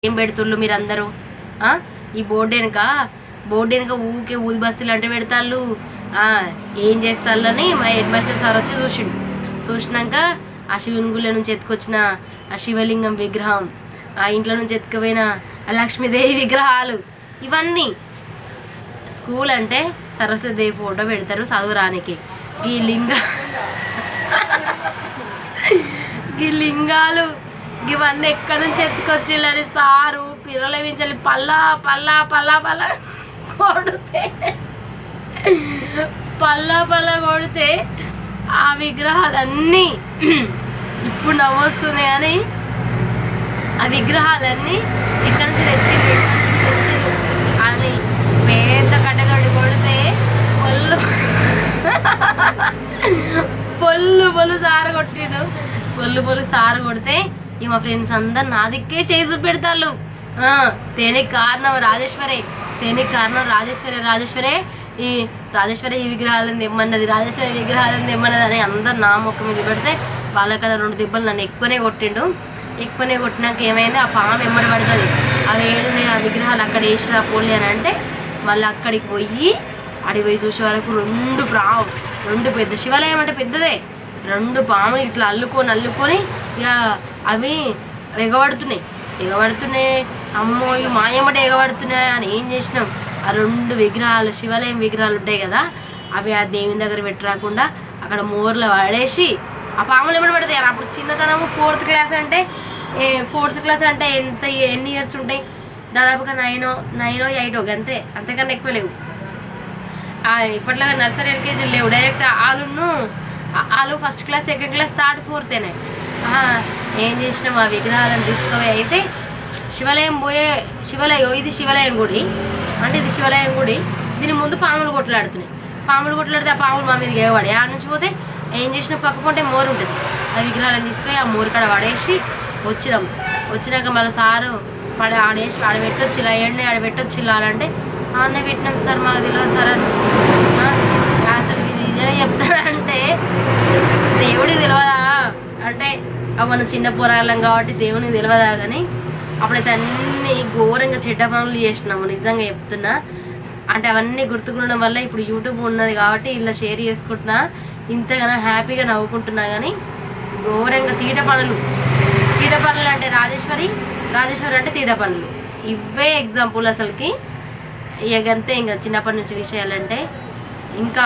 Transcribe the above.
ఏం పెడుతుళ్ళు మీరందరూ? ఈ బోర్డు వెనక ఊకే ఊది బస్తీలు అంటే పెడతాళ్ళు. ఏం చేస్తాళ్ళని మా హెడ్ మాస్టర్ సార్ వచ్చి చూసినాక ఆ శివుని గుళ్ళ నుంచి ఎత్తుకొచ్చిన ఆ శివలింగం విగ్రహం, ఆ ఇంట్లో నుంచి ఎత్తుకుపోయిన ఆ లక్ష్మీదేవి విగ్రహాలు, ఇవన్నీ స్కూల్ అంటే సరస్వతిదేవి ఫోటో పెడతారు చదువురానికి. ఈ లింగాలు ఇవన్నీ ఎక్కడి నుంచి ఎత్తుకొచ్చిళ్ళని సారు పిల్లల వించాలి పల్లా పల్లా పల్లా పల్లా కొడితే కొడితే ఆ విగ్రహాలన్నీ ఇప్పుడు నవ్వొస్తుంది. కానీ ఆ విగ్రహాలన్నీ ఎక్కడి నుంచి తెచ్చింది అని పెద్ద కట్టగడి కొడితే పొల్లు సారు కొట్టిండు. పొల్లు సారు కొడితే ఇక మా ఫ్రెండ్స్ అందరు నా దిక్కే చేయి చూపెడతాళ్ళు. దేనికి కారణం రాజేశ్వరే, రాజేశ్వరే ఈ విగ్రహాలను తెమ్మన్నది, రాజేశ్వరి విగ్రహాలను తెమ్మన్నది అని అందరు నా మొక్క మీద పెడితే వాళ్ళకన్నా 2 దెబ్బలు నన్ను ఎక్కువనే కొట్టినాక ఏమైంది, ఆ పాము ఎమ్మడి పడుతుంది, ఆ వేడుని ఆ విగ్రహాలు అక్కడ వేసిరా పోలే అని అంటే మళ్ళీ అక్కడికి పోయి చూసే వరకు 2 పెద్ద శివాలయం అంటే పెద్దదే, 2 పాములు ఇట్లా అల్లుకొని ఇక అవి ఎగబడుతున్నాయి. అమ్మో ఇక మాయమ్మటే ఎగబడుతున్నాయి అని ఏం చేసినాం, ఆ 2 విగ్రహాలు శివాలయం విగ్రహాలు ఉంటాయి కదా అవి ఆ దేవుని దగ్గర పెట్టరాకుండా అక్కడ మోర్లో పడేసి ఆ పాములు ఏమైనా పడతాయి. అప్పుడు చిన్నతనము 4th క్లాస్ అంటే ఎన్ని ఇయర్స్ ఉంటాయి, దాదాపుగా 9 or 8 అంతేకన్నా ఎక్కువ లేవు. ఇప్పట్లాగా నర్సరీ LKG లేవు, డైరెక్ట్ ఆలు 1st class 2nd class 3rd 4th ఏం చేసినాం, ఆ విగ్రహాలను తీసుకుపోయి అయితే శివాలయం ఇది శివాలయం గుడి అంటే ఇది శివాలయం గుడి, దీని ముందు పాములు కొట్లాడితే ఆ పాములు మా మీద ఎగబడి ఆడ నుంచి పోతే ఏం చేసిన పక్కకుంటే మోరు ఉంటుంది, ఆ విగ్రహాలను తీసుకొని ఆ మోరు కాడ పడేసి వచ్చినాక మళ్ళీ సారు ఆడ పెట్టొచ్చు వేయండి ఆడ పెట్టొచ్చు అంటే అన్న పెట్టినాం సార్ మాకు తెలియదు సార్ అని. అసలు నిజంగా చెప్తానంటే దేవుడికి తెలియదా అంటే మన చిన్న పోరాళ్ళం కాబట్టి దేవునికి తెలియదా, కానీ అప్పుడైతే అన్నీ ఘోరంగా చెడ్డ పనులు చేసినాము. నిజంగా చెప్తున్నా అంటే అవన్నీ గుర్తుకుండడం వల్ల ఇప్పుడు యూట్యూబ్ ఉన్నది కాబట్టి ఇలా షేర్ చేసుకుంటున్నా, ఇంతగానో హ్యాపీగా నవ్వుకుంటున్నా. కానీ ఘోరంగా తీట పనులు అంటే రాజేశ్వరి అంటే తీట పనులు, ఇవే ఎగ్జాంపుల్ అసలుకి. ఇక అంతే, ఇంకా చిన్నప్పటి నుంచి విషయాలంటే ఇంకా